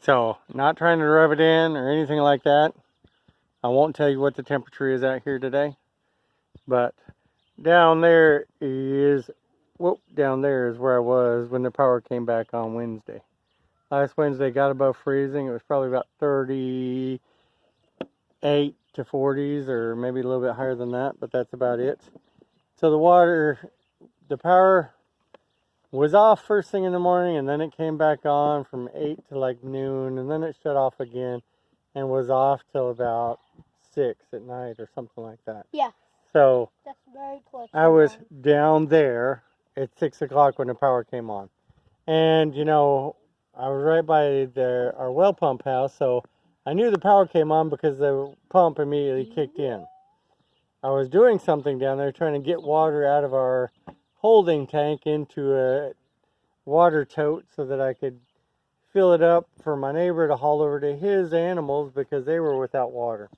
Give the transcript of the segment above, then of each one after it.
So, not trying to rub it in or anything like that. I won't tell you what the temperature is out here today. But down there is, down there is where I was when the power came back on Wednesday. Last Wednesday got above freezing. It was probably about 38 to 40s, or maybe a little bit higher than that, but that's about it. So the power was off first thing in the morning, and then it came back on from 8 to like noon, and then it shut off again and was off till about 6 at night or something like that. Yeah. So that's very close. I was down there at 6 o'clock when the power came on. And, you know, I was right by our well pump house, so I knew the power came on because the pump immediately kicked in. I was doing something down there trying to get water out of our holding tank into a water tote so that I could fill it up for my neighbor to haul over to his animals because they were without water.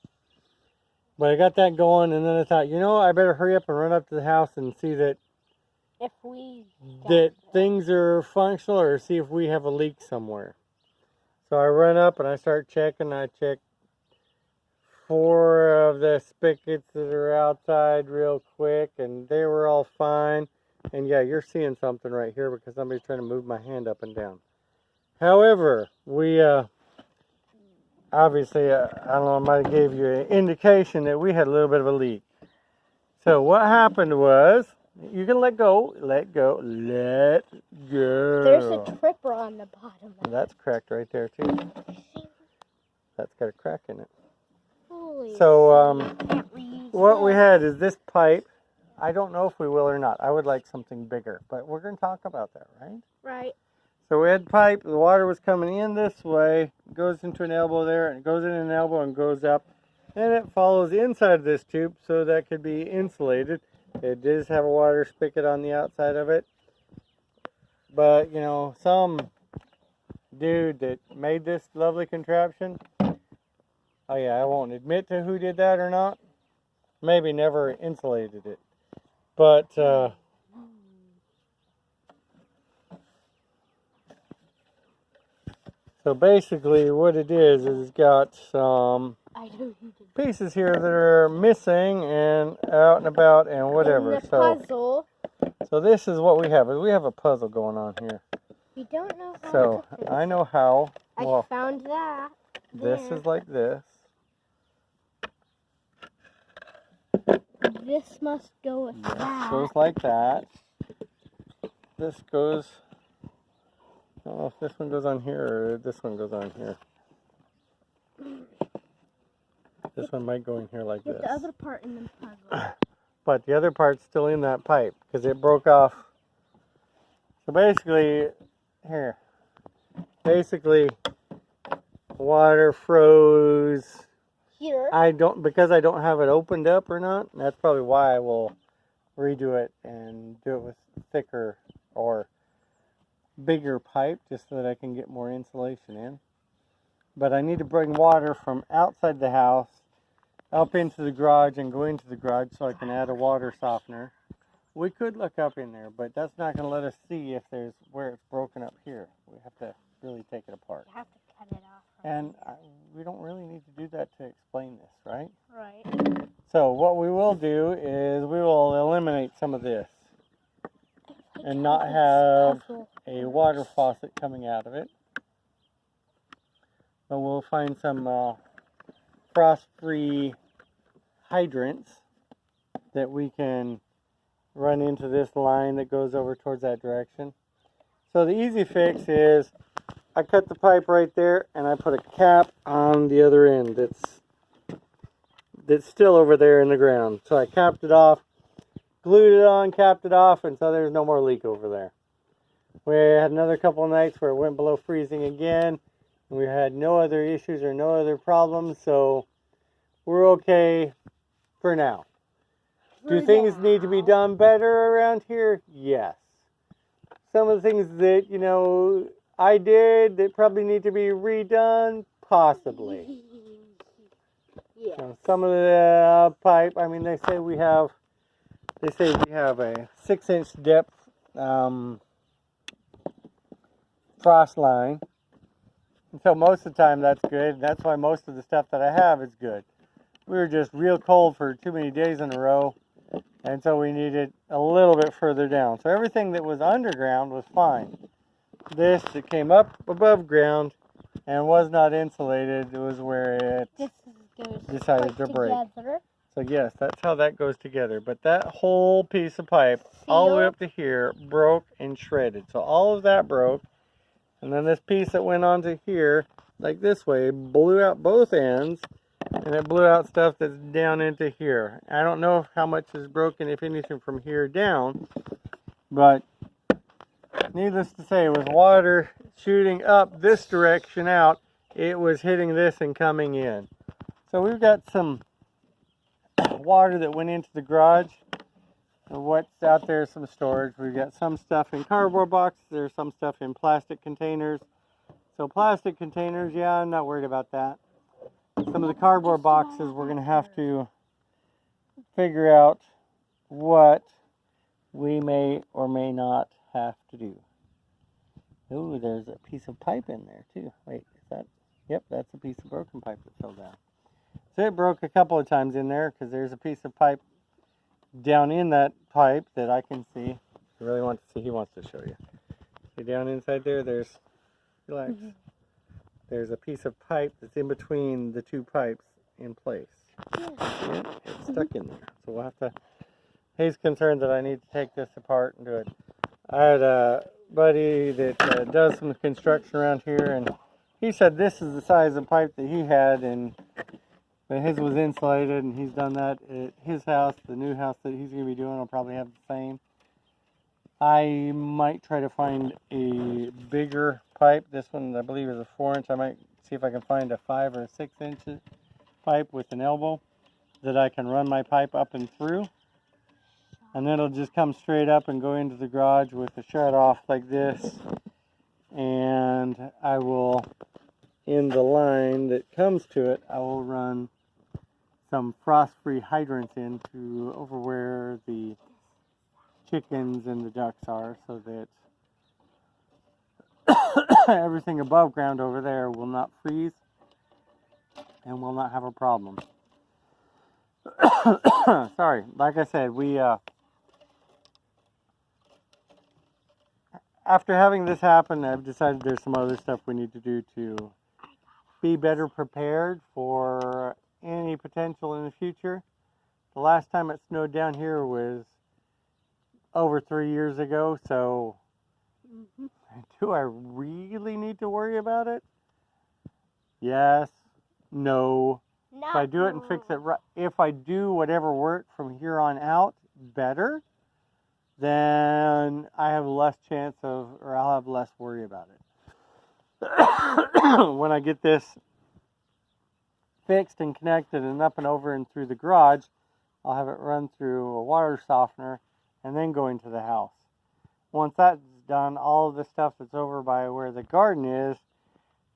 But I got that going, and then I thought, you know, I better hurry up and run up to the house and see that things are functional, or see if we have a leak somewhere. So I run up and I start checking. I check 4 of the spigots that are outside real quick, and they were all fine. And yeah, you're seeing something right here because somebody's trying to move my hand up and down. However, we obviously, I don't know, I might have gave you an indication that we had a little bit of a leak. So what happened was, you can let go. There's a tripper on the bottom. That's cracked right there too. That's got a crack in it. Holy so what we had is this pipe. I don't know if we will or not. I would like something bigger, but we're going to talk about that, right? Right. So we had pipe. The water was coming in this way, goes into an elbow there, and it goes in an elbow and goes up. And it follows inside of this tube so that could be insulated. It does have a water spigot on the outside of it. But, you know, some dude that made this lovely contraption, oh yeah, I won't admit to who did that or not. Maybe never insulated it. But, so basically what it is it's got some pieces here that are missing and out and about and whatever. In the puzzle. So this is what we have. We have a puzzle going on here. We don't know how. So I know how. I found that. This is like this. This must go with that. This goes like that. This goes. I don't know if this one goes on here or this one goes on here. This one might go in here like this. The other part in the puzzle. But the other part's still in that pipe because it broke off. So basically, here. Basically, water froze. Here. Because I don't have it opened up or not. That's probably why I will redo it and do it with thicker or bigger pipe just so that I can get more insulation in. But I need to bring water from outside the house up into the garage and go into the garage so I can add a water softener. We could look up in there, but that's not going to let us see if there's where it's broken up here. We have to really take it apart. You have to cut it off. And we don't really need to do that to explain this, right? Right. So what we will do is we will eliminate some of this and not have a water faucet coming out of it. But we'll find some frost-free hydrants that we can run into this line that goes over towards that direction. So the easy fix is I cut the pipe right there and I put a cap on the other end that's still over there in the ground. So I capped it off, glued it on, capped it off, and so there's no more leak over there. We had another couple of nights where it went below freezing again. And we had no other issues or no other problems, so we're okay for now. Do things need to be done better around here? Yes. Some of the things that, you know, I did that probably need to be redone? Possibly. Yeah. So some of the pipe, I mean, they say we have a 6-inch depth frost line. And so most of the time that's good. And that's why most of the stuff that I have is good. We were just real cold for too many days in a row. And so we needed a little bit further down. So everything that was underground was fine. This that came up above ground and was not insulated was where it This goes decided to break. together. So yes, that's how that goes together. But that whole piece of pipe, all the way up to here, broke and shredded. So all of that broke. And then this piece that went onto here, like this way, blew out both ends. And it blew out stuff that's down into here. I don't know how much is broken, if anything, from here down. But needless to say, with water shooting up this direction out, it was hitting this and coming in. So we've got some water that went into the garage. And what's out there is some storage. We've got some stuff in cardboard boxes. There's some stuff in plastic containers. So plastic containers, yeah, I'm not worried about that. Some of the cardboard boxes, we're going to have to figure out what we may or may not have to do. Ooh, there's a piece of pipe in there too. Wait, is that? Yep, that's a piece of broken pipe that fell down. So it broke a couple of times in there because there's a piece of pipe down in that pipe that I can see. If you really want to see, he wants to show you. See down inside there, there's, relax. There's a piece of pipe that's in between the two pipes in place. Yeah, it's stuck in there. So we'll have to, he's concerned that I need to take this apart and do it. I had a buddy that does some construction around here, and he said this is the size of pipe that he had, and that his was insulated, and he's done that at his house. The new house that he's going to be doing will probably have the same. I might try to find a bigger pipe. This one, I believe, is a 4-inch. I might see if I can find a 5 or 6-inch pipe with an elbow that I can run my pipe up and through. And then it'll just come straight up and go into the garage with a shut off like this. And I will, in the line that comes to it, I will run some frost-free hydrants into over where the chickens and the ducks are, so that everything above ground over there will not freeze and will not have a problem. Sorry, like I said, we after having this happen, I've decided there's some other stuff we need to do to be better prepared for any potential in the future. The last time it snowed down here was over 3 years ago, so do I really need to worry about it? Yes, no. If I do it and fix it right, if I do whatever work from here on out better, then I have less chance of, or I'll have less worry about it. When I get this fixed and connected and up and over and through the garage, I'll have it run through a water softener and then go into the house. Once that's done, all of the stuff that's over by where the garden is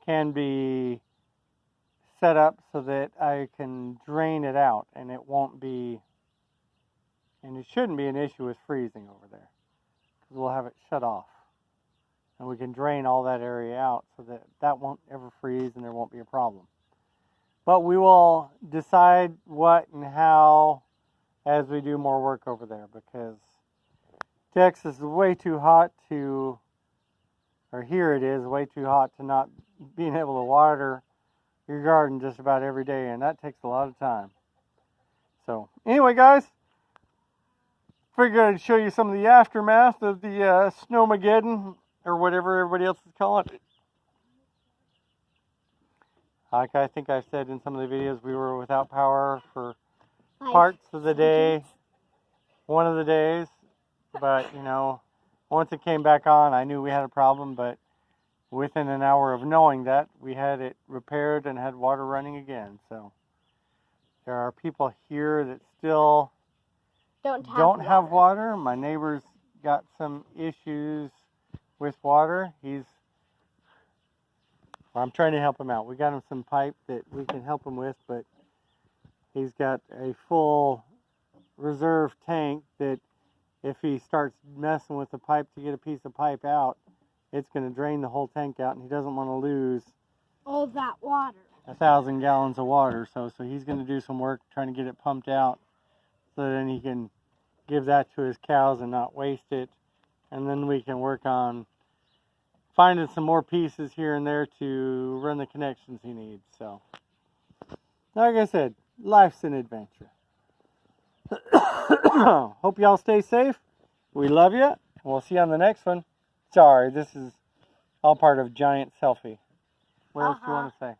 can be set up so that I can drain it out, and it won't be, and it shouldn't be an issue with freezing over there, because we'll have it shut off. And we can drain all that area out so that that won't ever freeze and there won't be a problem. But we will decide what and how as we do more work over there, because Texas is way too hot to, or here it is, way too hot to not being able to water your garden just about every day, and that takes a lot of time. So anyway, guys, figured I'd show you some of the aftermath of the Snowmageddon, or whatever everybody else is calling it. Like I think I said in some of the videos, we were without power for parts of the day, one of the days. But, you know, once it came back on, I knew we had a problem. But within an hour of knowing that, we had it repaired and had water running again. So there are people here that still don't have water. My neighbor's got some issues with water. I'm trying to help him out. We got him some pipe that we can help him with, but he's got a full reserve tank that if he starts messing with the pipe to get a piece of pipe out, it's going to drain the whole tank out, and he doesn't want to lose all that water. 1,000 gallons of water. So he's going to do some work trying to get it pumped out, so then he can give that to his cows and not waste it. And then we can work on finding some more pieces here and there to run the connections he needs. So, like I said, life's an adventure. Hope y'all stay safe. We love you. We'll see you on the next one. Sorry, this is all part of Giant Selfie. What else do you want to say?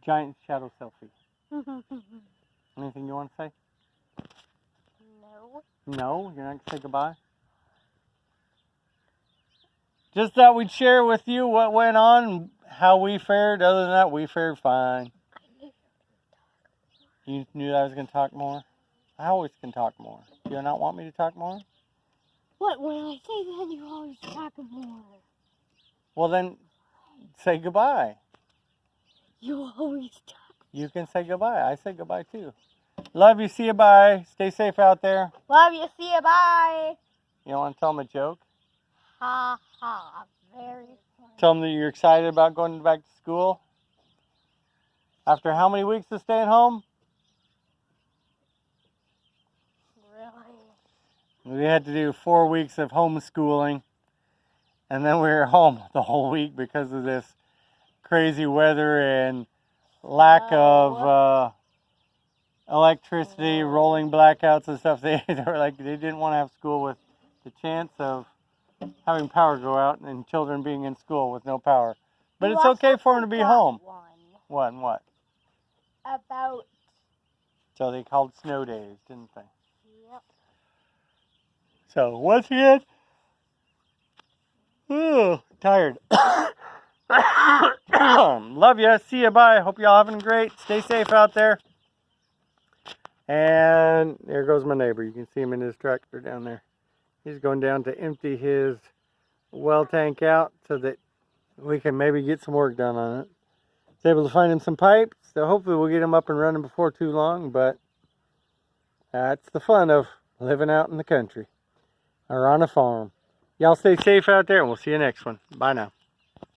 Giant Shadow Selfie. Anything you want to say? No. No? You're not going to say goodbye? Just thought we'd share with you what went on, how we fared. Other than that, we fared fine. You knew I was going to talk more? I always can talk more. Do you not want me to talk more? What? When I say that, you always talk more. Well, then, say goodbye. You always talk. You can say goodbye. I say goodbye, too. Love you. See you. Bye. Stay safe out there. Love you. See you. Bye. You want to tell them a joke? Ha ha. Very funny. Tell them that you're excited about going back to school. After how many weeks of staying home? Really? We had to do 4 weeks of homeschooling. And then we were home the whole week because of this crazy weather and lack of electricity, rolling blackouts and stuff. They were like, they didn't want to have school with the chance of having power go out and children being in school with no power. But it's okay for them to be home. What and what? About. So they called snow days, didn't they? Yep. So once again, tired. Love ya. See ya. Bye. Hope y'all having great. Stay safe out there. And there goes my neighbor. You can see him in his tractor down there. He's going down to empty his well tank out so that we can maybe get some work done on it. He's able to find him some pipes, so hopefully we'll get him up and running before too long, but that's the fun of living out in the country or on a farm. Y'all stay safe out there, and we'll see you next one. Bye now.